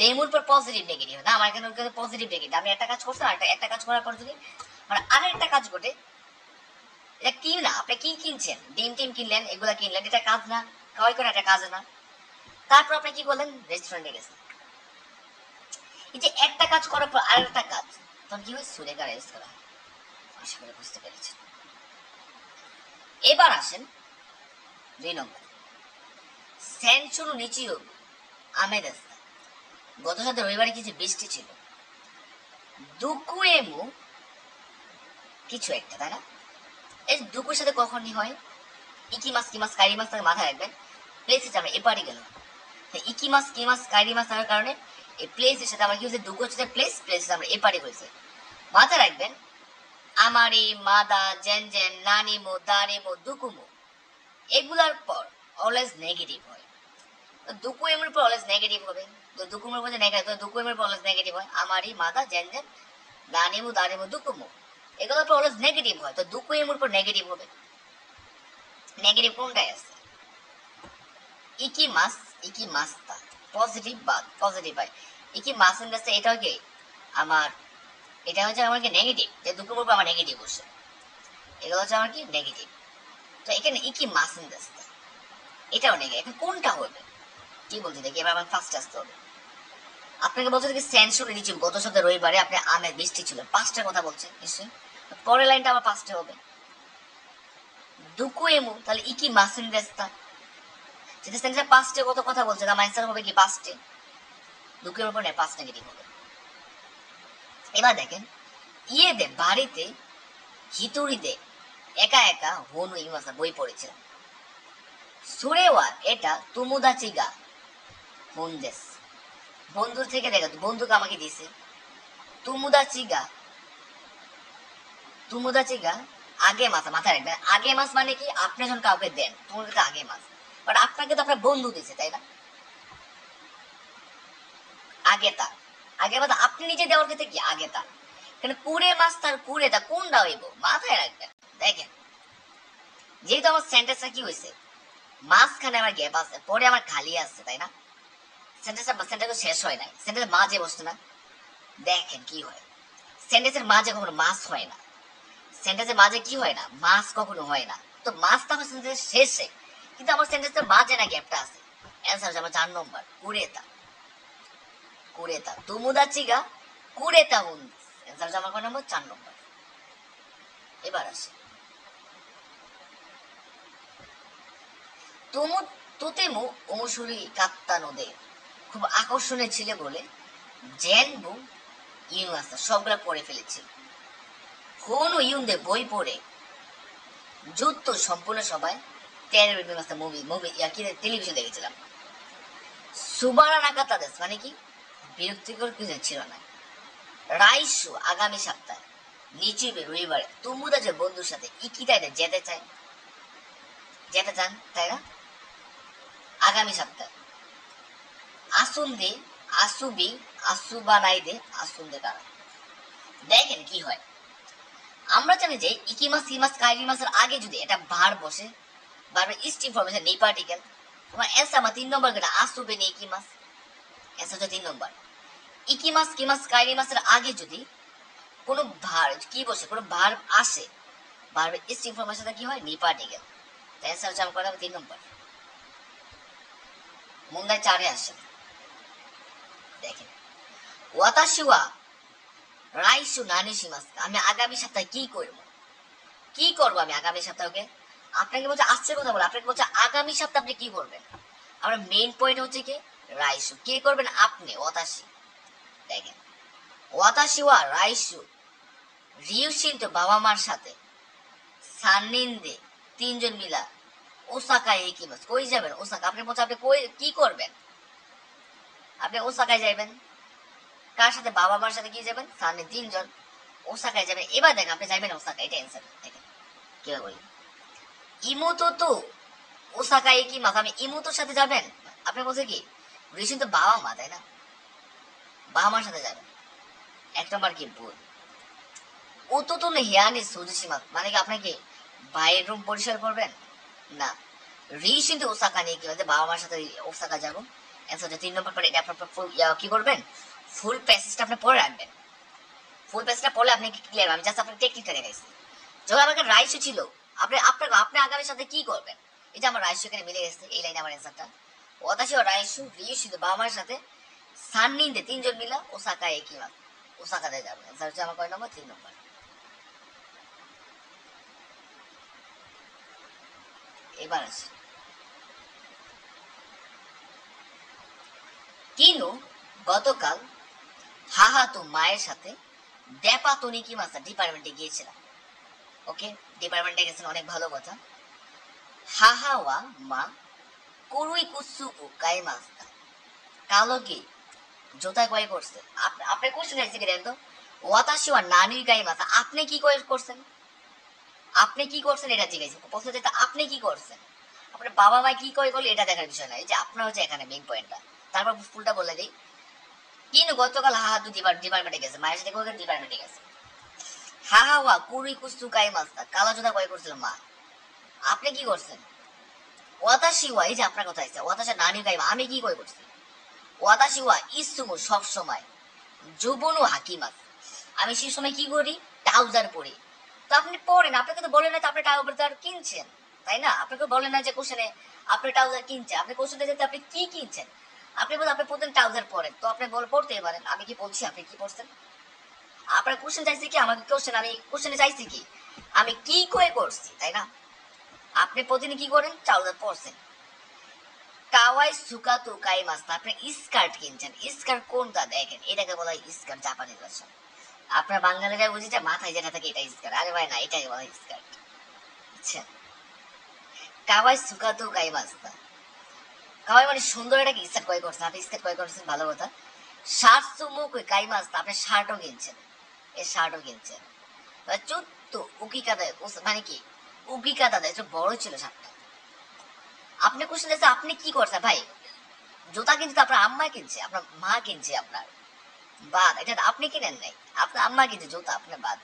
দেমুর পর পজিটিভ নেগেটিভ না। আমার এখানে পজিটিভ নেগেটিভ। আমি একটা কাজ করছি একটা কাজ করার পর যদি মানে আরেকটা কাজ ঘটে এটা কি না? আপনি কি কিনছেন? ডিম টিম কিনলেন, এগুলা কিনলেন, এটা কাজ না? ক্রয় করা এটা কাজ না? তারপর আপনি কি করলেন? রেস্টুরেন্টে গেছেন। এই যে একটা কাজ করার পর আরেকটা কাজ তখন কি হয়? সুরেকারা ইউজ করা হয়। আশা করি বুঝতে পেরেছেন। এবার আসেন 2 নম্বর সেনচুরু নিচিও আমেদাস্তা। গত সাথে রবিবারে কিছু বৃষ্টি ছিল। দুকুয়েমু কিছু একটা তাই না? এই দুকুর সাথে কখনই হয় ইকি মাছ কি মাছ কারি মাছ তাকে মাথায় রাখবেন। প্লেসের আমরা এপারে গেল ইকি মাছ কি মাছ কারি মাছ থাকার কারণে এই প্লেসের সাথে আমরা কি হচ্ছে? দুকু হচ্ছে প্লেস আমরা এপারে হয়েছে। মাথায় রাখবেন আমারি মাদা জেন জেন নানিমো দানিমো দুকুমো এগুলার পর অলওয়েজ নেগেটিভ হয়। দুকু এমএর পর অলওয়েজ নেগেটিভ হবে। তো দুকুমোর মধ্যে নেগেটিভ, দুকু এমএর পর অলওয়েজ নেগেটিভ হয়। আমারি মাদা জেন জেন নানিমো দানিমো দুকুমো এগুলোর পর অলওয়েজ নেগেটিভ হয়। তো দুকু এমএর পর নেগেটিভ হবে। নেগেটিভ কোনটাই আছে? ইকি মাস ইকি মাস্তা পজিটিভ বা পজিটিভ হয়। ইকি মাস ইন্ডাস্ট্রি এটা কি আমার এটা হচ্ছে আমার কি নেগেটিভ। যে দুকুমোর পর আমার নেগেটিভ বসে এগুলো হচ্ছে আমার কি নেগেটিভ। তো এখানে ইকি মাস ইন্ডাস্ট্রি এটাও নেগেটিভ। এখন কোনটা হবে কি বলতে দেখি। এবার আমার ফার্স্ট আসতে হবে। আপনাকে বলছে কি সেন্সর নিচে গত সপ্তাহে রবিবারে আপনি আমের বৃষ্টি ছিল। 5টার কথা বলছে নিশ্চয়ই। পরের লাইনটা আবার 5টে হবে। দুকু এমু তাহলে ইকি মাসিন দেস্তা যেটা সেন্সর 5টে কত কথা বলছে তার অ্যান্সার হবে কি 5টে। দুকু এমুর পর 5 নেগেটিভ হবে। এবার দেখেন ইয়ে দে বাড়িতে হিতুরি দে একা একা হনু ইমাসা বই পড়েছিলাম। সুরেওয়া এটা তুমুদাচি গা হুনদেস বন্ধুর থেকে দেখা বন্ধুকে আমাকে দিছে। তুমুদাচিগা আগে মাছ মাথায় রাখবেন। আগে মাছ মানে কি? আপনি যখন কাউকে দেন তোমার কাছে আগে মাছ, বাট আপনাকে তো আপনার বন্ধু দিছে তাই না? আগে তা আগে মাছ আপনি নিজে দেওয়ার ক্ষেত্রে কি আগে তা? কেন কুড়ে মাছ তার কুড়ে তা কোনটা হইব মাথায় রাখবেন। দেখেন যেহেতু আমার সেন্টেন্সটা কি হয়েছে মাঝখানে আমার গ্যাপ আছে পরে আমার খালি আছে তাই না? সেন্টেন্সটা শেষ হয় নাই, সেন্টেন্স মাঝে বসছে না। দেখেন কি হয় সেন্টেন্সের মাঝে কখনো মাছ হয় না। সেন্টেন্সের মাঝে কি হয় না? মাছ কখনো হয় না। তো মাছটা আমার সেন্টেন্সের শেষে, কিন্তু আমার সেন্টেন্সের মাঝে না গ্যাপটা আছে। অ্যান্সার হচ্ছে আমার 4 নম্বর কুড়েতা। কুড়েতা তুমুদাচিগা কুড়েতা হুন। অ্যান্সার হচ্ছে আমার কয় নম্বর? 4 নম্বর। এবার আসে তুমু তোতেমো ওমসুরি কাত্তা নোদে, খুব আকর্ষণীয় ছিল বলে জেনবু ইউনিভার্সাল সবগুলা পড়ে ফেলেছি। কোনো ইউনদে বই পড়ে যুদ্ধ সম্পূর্ণ সবাই তেরো মুভি মুভি কি টেলিভিশন দেখেছিলাম। সুবারা নাকাতা দেশ মানে কি বিরক্তিকর কিছু ছিল না। রাইসু আগামী সপ্তাহে নিচিবে রবিবারে তুমুদা যে বন্ধুর সাথে ইকিতাইতে যেতে চান তাই না? আগামী সপ্তাহে আসুন্দে আসুবি আসুবানাইদে আসুন্দে কারা। দেখেন কি হয়, আমরা জানি যে ইকিমাস ইমাস কাইরিমাসের আগে যদি এটা ভার বসে বারবার ইস্ট ইনফরমেশন নেই পার্টিকেল, তোমার অ্যান্সার আমার 3 নম্বর কেটা আসুবে নেই ইকিমাস, অ্যান্সার হচ্ছে 3 নম্বর। ইকিমাস কিমাস কাইরিমাসের আগে যদি কোনো ভার কি বসে কোনো ভার আসে বারবার ইস্ট ইনফরমেশনটা কি হয় নেই পার্টিকেল, তাই অ্যান্সার হচ্ছে আমার 3 নম্বর। মুন্দাই 4-এ আসে দেখেন ওয়াতাশিওয়া রাইসু নানিশিমাস, আমি আগামী সপ্তাহে কি করবো আমি আগামী সপ্তাহে। আপনাকে বলছে আসছে কথা বলে, আপনাকে বলছে আগামী সপ্তাহে আপনি কি করবেন। আমার মেইন পয়েন্ট হচ্ছে কি রাইসু, কে করবেন আপনি ওয়াতাশি। দেখেন ওয়াতাশিওয়া রাইসু রিউশিন তো বাবা মার সাথে সান্নিন্দে 3 জন মিলা ওসাকায় একিমাস, কই যাবেন ওসাকা। আপনি বলছে আপনি কই কি করবেন, আপনি ওসাকায় যাবেন কার সাথে বাবা মার সাথে কি যাবেন সামনে 3 জন ওসাকায় যাবেন। এবার দেখেন আপনি যাবেন ওসাকা, এটা অ্যান্সার। দেখেন কিভাবে বলি ইমোতো তো ওসাকায় কি মাস, আমি ইমোতোর সাথে যাবেন। আপনি বলছে কি ঋষিন তো বাবা মা তাই না, বাবা মার সাথে যাবেন। 1 নম্বর কি ভুল। ওতো তো হেয়ানি সুজুসিমা মানে কি আপনাকে বাইরের রুম পরিষ্কার করবেন না, ঋষিন তো ওসাকা নিয়ে কি বাবা মার সাথে ওসাকা যাবো। অ্যান্সার 3 নম্বর পরে এটা আপনার কি করবেন ফুল প্যাসেজটা আপনি পড়ে রাখবেন। ফুল প্যাসেজটা পড়লে আপনি ক্লিয়ার, আমি জাস্ট আপনার টেকনিকটা দেখাইছি। যখন আমার কাছে রাইসু ছিল আপনি আগামীর সাথে কি করবেন, এটা আমার রাইসু এখানে মিলে গেছে, এই লাইনে আমার অ্যান্সারটা। ওতাশি ও রাইসু রিউশি তো বাবা মার সাথে সান্নিন্দে 3 জন মিলা ওসাকা একিমা ওসাকাতে যাবে। অ্যান্সার হচ্ছে আমার কয় নম্বর 3 নম্বর। এবার আসি কিনু গতকাল হাহাতো মায়ের সাথে দেপাতনি কি মাস্টার ডিপার্টমেন্টে গিয়েছিলাম। ওকে ডিপার্টমেন্টে গেছেন অনেক ভালো কথা। হাহাওয়া মা কুরুই কুসুকু গাই মাস্তা কালো কি জোতা কয় করছে। আপনি কোশ্চেন আছে কি দেন তো ওয়াতাশি ওয়া নানির গাই মাস্তা আপনি কি করছেন, আপনি কি করছেন এটা জিজ্ঞাসা প্রশ্ন যেটা আপনি কি করছেন। আপনার বাবা মা কি করলে এটা দেখার বিষয় না, এই যে আপনার হচ্ছে এখানে মেইন পয়েন্টটা। তারপর ফুলটা বলে দিই কিন্তু গতকাল হাহাতু ডিপার্টমেন্টে গেছে মায়ের সাথে ডিপার্টমেন্টে গেছে। হাহাওয়া কুরুই কুসু গাই মাস্তা কালো জোতা কয় করছিল মা, আপনি কি করছেন। ওয়াতাশি ওয়া এই যে আপনার কথা আছে ওয়াতাশা নানি গাইমা আমি কি করছি। ওয়াতাশি ওয়া ইসুমু সব সময় যুবনু হাকিমাস আমি সেই সময় কি করি ট্রাউজার পরি। তো আপনি পড়েন, আপনাকে তো বলেন না যে আপনি ট্রাউজার কিনছেন তাই না, আপনাকে বলেন না যে কোশ্চেনে আপনি ট্রাউজার কিনছেন, আপনি কোশ্চেনে যেতে আপনি কি কিনছেন। আপনি বলেন আপনি প্রতিদিন ট্রাউজার পরেন, তো আপনি পড়তেই পারেন। আমি কি বলছি আপনি কি পড়ছেন, আপনার কোশ্চেন চাইছি কি আমাকে কোশ্চেন আমি কোশ্চেনে চাইছি কি আমি কি করে করছি তাই না। আপনি প্রতিদিন কি করেন ট্রাউজার পরছেন। কাওয়াই সুকাতু কাই মাস্তা আপনি স্কার্ট কিনছেন, স্কার্ট কোনটা দেখেন এটাকে বলা হয় স্কার্ট জাপানিজ ভাষা। আপনার বাঙালিরা বুঝিটা মাথায় যেটা থাকে এটা স্কার্ট, আরে ভাই না এটাকে বলা হয় স্কার্ট। আচ্ছা কাওয়াই সুকাতু কাই মাস্তা কাওয়াই মানে সুন্দর এটাকে স্কার্ট কয় করছেন, আপনি স্কার্ট কয় করছেন ভালো কথা। শার্ট সুমুক কাই মাস্তা আপনি শার্টও কিনছেন, এই শার্টও কিনছেন। চুত্তু উকিকাদা মানে কি উকিকাদা দেয় বড় ছিল শার্টটা। আপনি কোশ্চেন আছে আপনি কি করছেন ভাই, জুতা কিনছে আপনার আম্মা কিনছে আপনার মা কিনছে আপনার বাদ, এটা আপনি কিনেন নাই আপনার আম্মা কিনছে জুতা আপনার বাদ।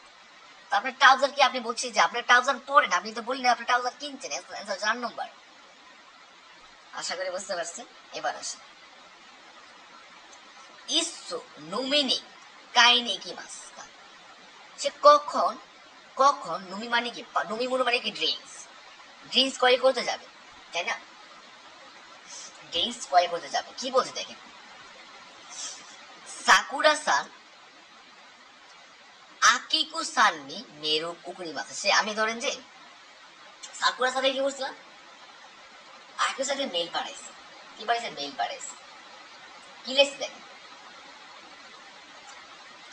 তো আপনার ট্রাউজার কি আপনি বলছি যে আপনার ট্রাউজার পরেন, আপনি তো বললেন আপনার ট্রাউজার কিনছেন 4 নম্বর। আশা করি বুঝতে পারছেন। এবার আসে ইসু নুমিনি কাইনি কি মাস সে কখন কখন নুমি মানে কি নুমি মুনু মানে কি ড্রিঙ্কস করে করতে যাবে তাই না, ড্রিঙ্কস করে করতে যাবে। কি বলছে দেখেন সাকুরা সান আকি আকিকু সাননি মেরু কুকুরি মাছ। সে আমি ধরেন যে সাকুরার সাথে কি করছিলাম, আকিকুর সাথে মেল পাঠাইছে, কি পাঠাইছে, মেল পাঠাইছে, কি লেখছে দেখেন,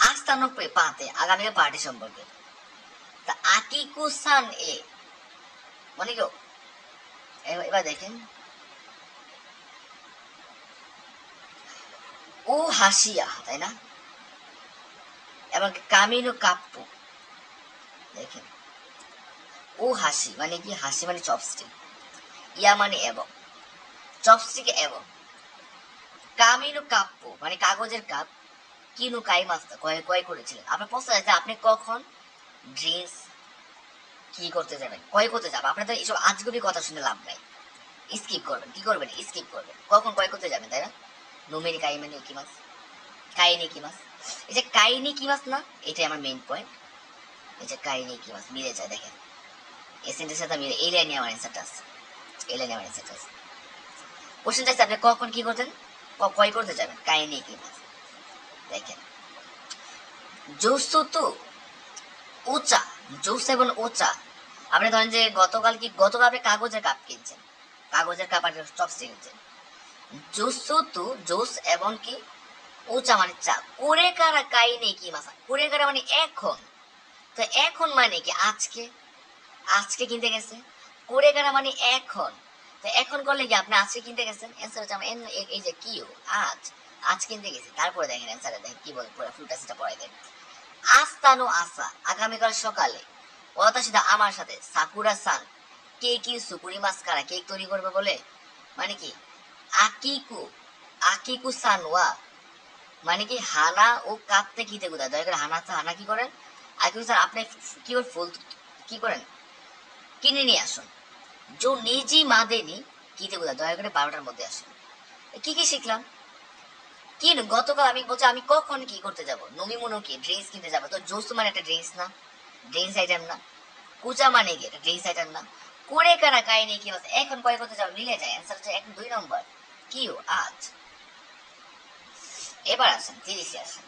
আস্তানো পাতে আগামীকাল পার্টি সম্পর্কে। তা আকিকু সান এ মানে কি, এবার দেখেন, ও হাসিয়া, তাই না, এবং কামিনো কাপ্পু, দেখেন ও হাসি মানে কি, হাসি মানে চপস্টিক, ইয়া মানে এবং, চপস্টিক এবং, কামিনো কাপ্পু মানে কাগজের কাপ, কিনু কাই মাস্তা কয় কয় করেছিলেন। আপনার প্রশ্ন আছে আপনি কখন ড্রিঙ্কস কি করতে যাবেন, কয় করতে যাবেন, আপনাদের এইসব আজগুবি কথা শুনে লাভ নাই, স্কিপ করবেন, কি করবেন, স্কিপ করবেন, কখন কয় করতে যাবেন, তাই না, নোমেরি কাই মানে কি মাস, কাইনি কি মাস, এই যে কাইনি কি মাস না, এটাই আমার মেইন পয়েন্ট, এই যে কাইনি কি মাস মিলে যায়, দেখেন এই সেন্টেন্সের সাথে মিলে, এই লাইনে আমার অ্যান্সারটা আছে, এই লাইনে আমার অ্যান্সারটা আছে। কোশ্চেন চাইছে আপনি কখন কি করতেন, কয় করতে যাবেন, কাইনি কি মাস, দেখেন জোসুতু ওচা, জোস এবং ওচা, আপনি ধরেন যে গতকাল আপনি কাগজের কাপ কিনছেন, কাগজের কাপ আর চপস্টিক কিনছেন, জোসুতু জোস এবং কি ওচা মানে চা, করে কারা কাই নেই কি মাসা, করে কারা মানে এখন, তো এখন মানে কি আজকে, আজকে কিনতে গেছে, করে কারা মানে এখন, তো এখন করলে কি আপনি আজকে কিনতে গেছেন, অ্যান্সার হচ্ছে আমার এই যে কিউ, আজ, আজ কিনতে গেছি, তারপরে দেখেন অ্যান্সারে দেখেন কি বলে, পুরো ফুলটা পড়াই দেন, আস্তানো আসা আগামীকাল সকালে, ওয়াতাশিদা আমার সাথে, সাকুরা সান কেক সুকুরি মাছ কারা কেক তৈরি করবে বলে, মানে কি আকিকু, আকিকু সান ওয়া মানে কি হানা ও কাঁদতে কিতে কোথায়, দয়া করে হানা কি করেন, আকিকু সান আপনি কি করে ফুল কি করেন কিনে নিয়ে আসুন, জো নিজি মাদেনি কিতে কোথায়, দয়া করে 12টার মধ্যে আসুন। কি কি শিখলাম, কি গতকাল আমি বলছি আমি কখন কি করতে যাব, নমিমুনো কি ড্রিঙ্কস কিনতে যাবো, তো জোসু মানে একটা ড্রিঙ্কস না, ড্রিঙ্কস আইটেম না, কুচা মানে কি একটা ড্রিঙ্কস আইটেম না, করে কারা কাহিনী কি আছে, এখন কয় করতে যাবো, মিলে যায়, অ্যান্সার হচ্ছে এখন 2 নম্বর কিউ আজ। এবার আসেন 30 আসেন,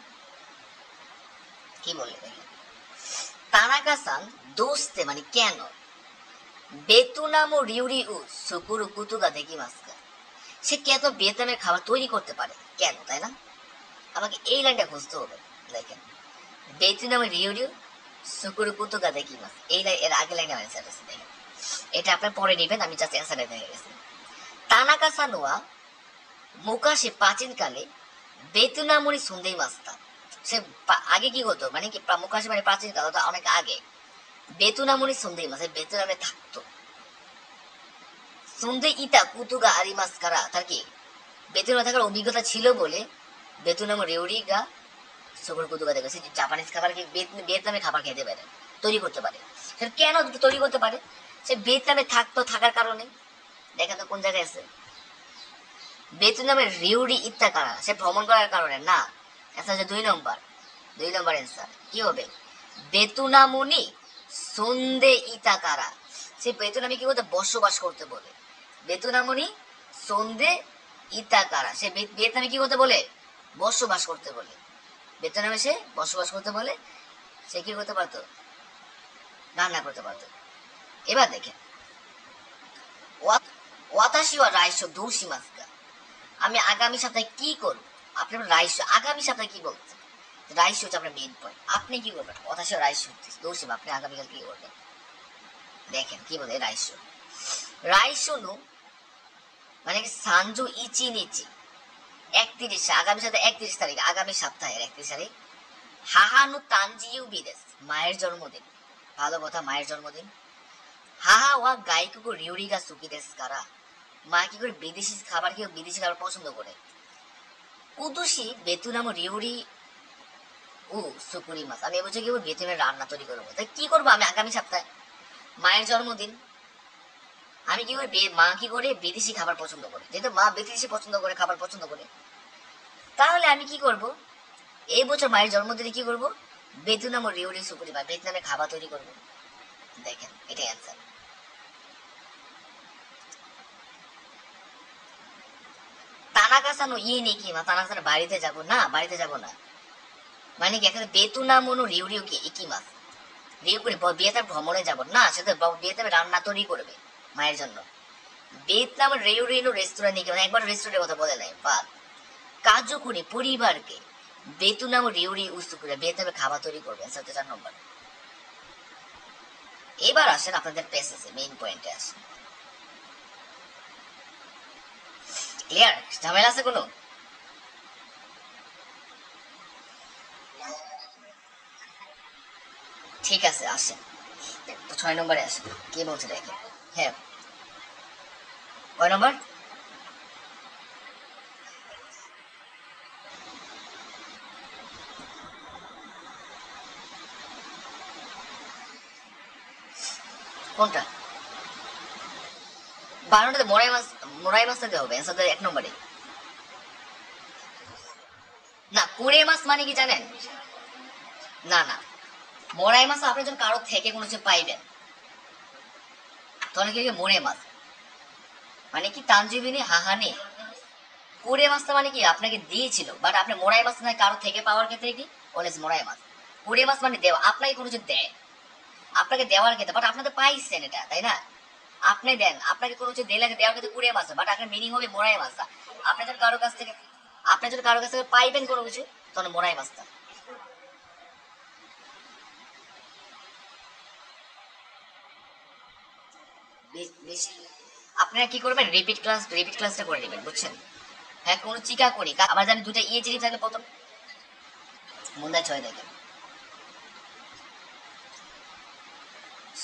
কি বললে দেখেন, তানাকা সান দোস্তে মানে কেন, বেতুনামো রিউরি উ সুকুরু কুতুগা দেখি মাস্কা, সে কেন ভিয়েতনামের খাবার তৈরি করতে পারে কেন, তাই না, আমাকে এই লাইনটা খুঁজতে হবে, দেখেন বেতুনামো রিউরি সুকুরু কুতুগা দেখি মাস, এই লাইন এর আগে লাইনে অ্যান্সার আছে, দেখেন এটা আপনার পরে নেবেন, আমি জাস্ট অ্যান্সারটা দেখে গেছি। তানাকা সান ওয়া মুকাশে প্রাচীনকালে বেতুনামুনি সুন্দেই মাস্তা, সে আগে কি হতো মানে কি, মুকাশে মানে প্রাচীনকাল, অনেক আগে, বেতুনামুনি সুন্দেই মাস, বেতুনামে থাকতো, সুন্দে ইতা কুতুগা আরিমাস কারা, তার কি বেতুনামে থাকার অভিজ্ঞতা ছিল বলে বেতুনামো রেউরিগা সুকুর কুতুগা দেখে, সে জাপানিজ খাবার কি ভিয়েতনামে খাবার খেতে পারে, তৈরি করতে পারে, সে কেন তৈরি করতে পারে, সে ভিয়েতনামে থাকতো, থাকার কারণে, দেখেন তো কোন জায়গায় আছে, বেতুনামের রিউরি ইত্তা কারা, সে ভ্রমণ করার কারণে না, অ্যান্সার হচ্ছে 2 নম্বর অ্যান্সার কি হবে, বেতুনামুনি সন্দে ইতা কারা, সে বেতুনামে কি করতে বসবাস করতে বলে, বেতুনামুনি সন্দে ইতা কারা, সে ভিয়েতনামে কি করতে বলে, বসবাস করতে বলে, বেতুনামে সে বসবাস করতে বলে, সে কি করতে পারতো, রান্না করতে পারতো। এবার দেখেন ওয়াতাশি ওয়া রাইশো দোষী মাস্কা, আমি আগামী সপ্তাহে কি করবো, আপনি রাইশো আগামী সপ্তাহে কি বলছেন, রাইশো হচ্ছে আপনার মেইন পয়েন্ট, আপনি কি করবেন, ওয়াতাশি ওয়া রাইশো দোষী, আপনি আগামীকাল কি করবেন, দেখেন কি বলে রাইশো, রাইশো নু মানে সানজু ইচি নিচি 31 আগামী সপ্তাহে 31 তারিখ, আগামী সপ্তাহের 31 তারিখ, হাহানু তানজিউ বিদেশ মায়ের জন্মদিন, ভালো কথা মায়ের জন্মদিন, হাহা ওয়া গাইকুকু রিউরিগা সুকি দেশ কারা, মা কি করে বিদেশি খাবার, কেউ বিদেশি খাবার পছন্দ করে, কুদুশি বেতুনামো রিউরি ও সুকুরি মাছ, আমি এবছর কি বেতুনের রান্না তৈরি করবো, তাই কি করবো আমি আগামী সপ্তাহে, মায়ের জন্মদিন, আমি কি করে মা কি করে বিদেশি খাবার পছন্দ করে, যেহেতু মা বিদেশি পছন্দ করে খাবার পছন্দ করে, তাহলে আমি কি করব এই বছর মায়ের জন্মদিনে কি করব, বেতুনামো রিউরি সুকুরি বা ভিয়েতনামে খাবার তৈরি করব, দেখেন এটাই অ্যান্সার। তানাকা সানো ইয়ে নেই কি মা, তানাকা বাড়িতে যাব না, বাড়িতে যাব না মানে কি এখানে বেতুনামো রিউরিও কি ইকি মাস, রিউ করে বিয়েতে ভ্রমণে যাব না, সে তো বিয়েতে রান্না তৈরি করবে মায়ের জন্য। ভিয়েতনামের রেউ রেনু রেস্তোরাঁ নিয়ে মানে একবার রেস্টুরেন্টের কথা বলে নাই বাদ। কাজও করে পরিবারকে বেতুনাম রিউরি উস্তু করে ভিয়েতনামে খাবার তৈরি করবে। 4 নম্বর। এবার আসেন আপনাদের পেসেসে, মেইন পয়েন্টে আসেন। ক্লিয়ার? ঝামেলা আছে কোনো? ঠিক আছে, আসেন তো 6 নম্বরে আসেন। কি বলছে দেখেন। হ্যাঁ, কয় নম্বর? কোনটা? 12টাতে মোরাই মাছ দিতে হবে। অ্যান্সার 1 নম্বরে। না, কুড়ে মাছ মানে কি জানেন? না না, মোরাই মাছ আপনি যখন কারো থেকে কোনো কিছু পাইবেন তখন কি মোরে মাছ মানে কি তানজিবিনি হাহানি। কুড়ে মাছটা মানে কি আপনাকে দিয়েছিল, বাট আপনি মোরাই মাছ না কারো থেকে পাওয়ার ক্ষেত্রে কি অলওয়েজ মোরাই মাছ। কুড়ে মাছ মানে দেওয়া, আপনাকে কোনো কিছু দেয়, আপনাকে দেওয়ার ক্ষেত্রে, বাট আপনাদের পাইছেন এটা, তাই না? আপনি দেন, আপনাকে কোনো কিছু দিলে দেওয়ার ক্ষেত্রে কুড়ে মাছ, বাট আপনার মিনিং হবে মোরাই মাছটা। আপনি যদি কারো কাছ থেকে আপনি যদি কারো কাছ থেকে পাইবেন কোনো কিছু, তখন মোরাই মাছটা। আপনারা কি করবেন, রিপিট ক্লাসটা করে নেবেন, বুঝছেন? হ্যাঁ, কোনো চিকা করি আমার জানি দুটো ইএজিডি থাকে প্রথম। মুন্দায় 6 দেখেন।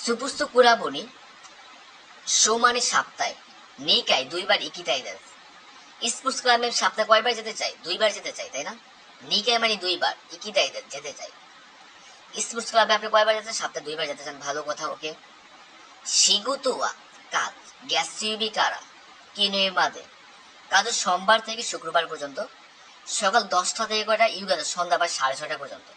সুপুস্ত কুরাবনি সমানে সপ্তাহে নিকায় 2বার ইকিতাই দেয়। স্পোর্টস ক্লাবের সপ্তাহে কয়বার যেতে চাই? 2বার যেতে চাই, তাই না? নিকায় মানে 2বার, ইকিতাই যেতে চাই। স্পোর্টস ক্লাবে আপনি কয়বার যেতে চান? সপ্তাহে 2বার যেতে চান, ভালো কথা। ওকে। শিগুতুয়া কাজ গ্যাসিবি কারা কিনুয়ে মাদে কাজ সোমবার থেকে শুক্রবার পর্যন্ত সকাল 10টা থেকে কয়টা ইউগাদা সন্ধ্যা 6:30 পর্যন্ত।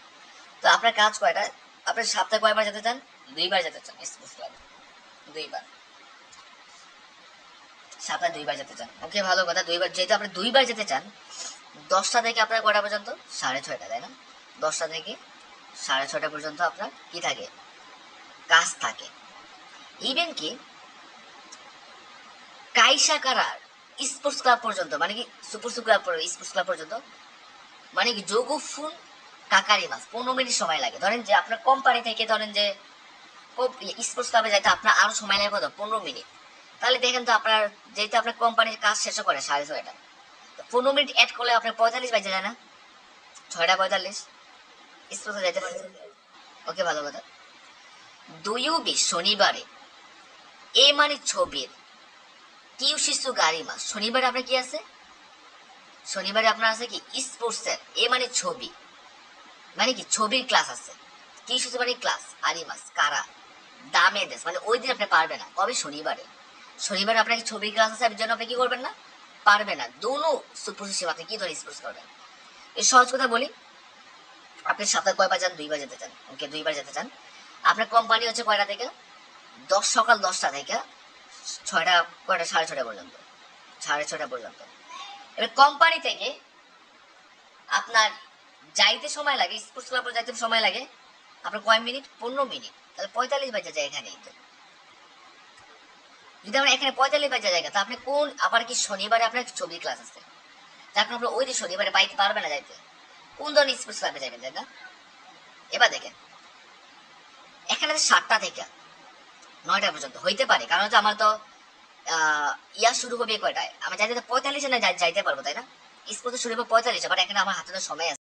তো আপনার কাজ কয়টা? আপনার সপ্তাহে কয়বার যেতে চান? 2বার যেতে চান স্পোর্টস ক্লাবে। 2বার, সপ্তাহে 2বার যেতে চান। ওকে, ভালো কথা। 2বার যেহেতু আপনি 2বার যেতে চান, 10টা থেকে আপনার কয়টা পর্যন্ত? 6:30, তাই না? 10টা থেকে 6:30 পর্যন্ত আপনার কি থাকে? কাজ থাকে। ইভেন কি কাইসা কারার স্পোর্টস ক্লাব পর্যন্ত মানে কি স্পোর্টস ক্লাব পর্যন্ত মানে কি যোগু ফুন কাকারি মাস 15 মিনিট সময় লাগে। ধরেন যে আপনার কোম্পানি থেকে ধরেন যে স্পোর্টস ক্লাবে যাইতে আপনার আরো সময় লাগে কত? 15 মিনিট। তাহলে দেখেন তো আপনার যেহেতু আপনার কোম্পানির কাজ শেষ করে 6:30, 15 মিনিট অ্যাড করলে আপনার 45 বাজে যায় না? 6:45 স্পোর্টসে যাইতে পারে। ওকে, ভালো কথা। দুইউবি শনিবারে এ মানে ছবির কিউ শিশু গাড়ি মাস। শনিবারে আপনার কি আছে? শনিবারে আপনার আছে কি স্পোর্টসের এ মানে ছবি, মানে কি ছবির ক্লাস আছে। কি শিশু মানে ক্লাস, আরি মাস কারা দামে দেশ মানে ওই দিন আপনি পারবে না। কবে? শনিবারে। শনিবারে আপনাকে ছবির ক্লাস আছে, জন্য আপনি কি করবেন না? পারবে না। দোনো সুপুরুষ হিসেবে আপনি কি ধরে স্পোর্টস করবেন? এই সহজ কথা বলি, আপনি সপ্তাহে কয়বার যান? 2বার যেতে চান। ওকে, 2বার যেতে চান। আপনার কোম্পানি হচ্ছে কয়টা থেকে? সকাল 10টা থেকে 6টা কয়টা? 6:30 পর্যন্ত। 6:30 পর্যন্ত। এবার কোম্পানি থেকে আপনার যাইতে সময় লাগে, স্পোর্টস ক্লাব যাইতে সময় লাগে আপনার কয় মিনিট? 15 মিনিট। তাহলে 45 বাজে যায় এখানেই তো। যদি আমরা এখানে 45 বাজে জায়গা, তা আপনি কোন আবার কি শনিবারে আপনার ছবি ক্লাস আছে, যার কারণে ওই দিন শনিবারে বাইতে পারবে না যাইতে। কোন ধরনের স্পোর্টস ক্লাবে যাবেন, তাই না? এবার দেখেন, এখানে 7টা থেকে 9টা পর্যন্ত হইতে পারে, কারণ হচ্ছে আমার তো ইয়া শুরু হবে কয়টায়? আমি যাইতে 45-এ না যাইতে পারবো, তাই না? স্পোর্টস শুরু হবে 45-এ, বাট এখানে আমার হাতে তো সময় আছে।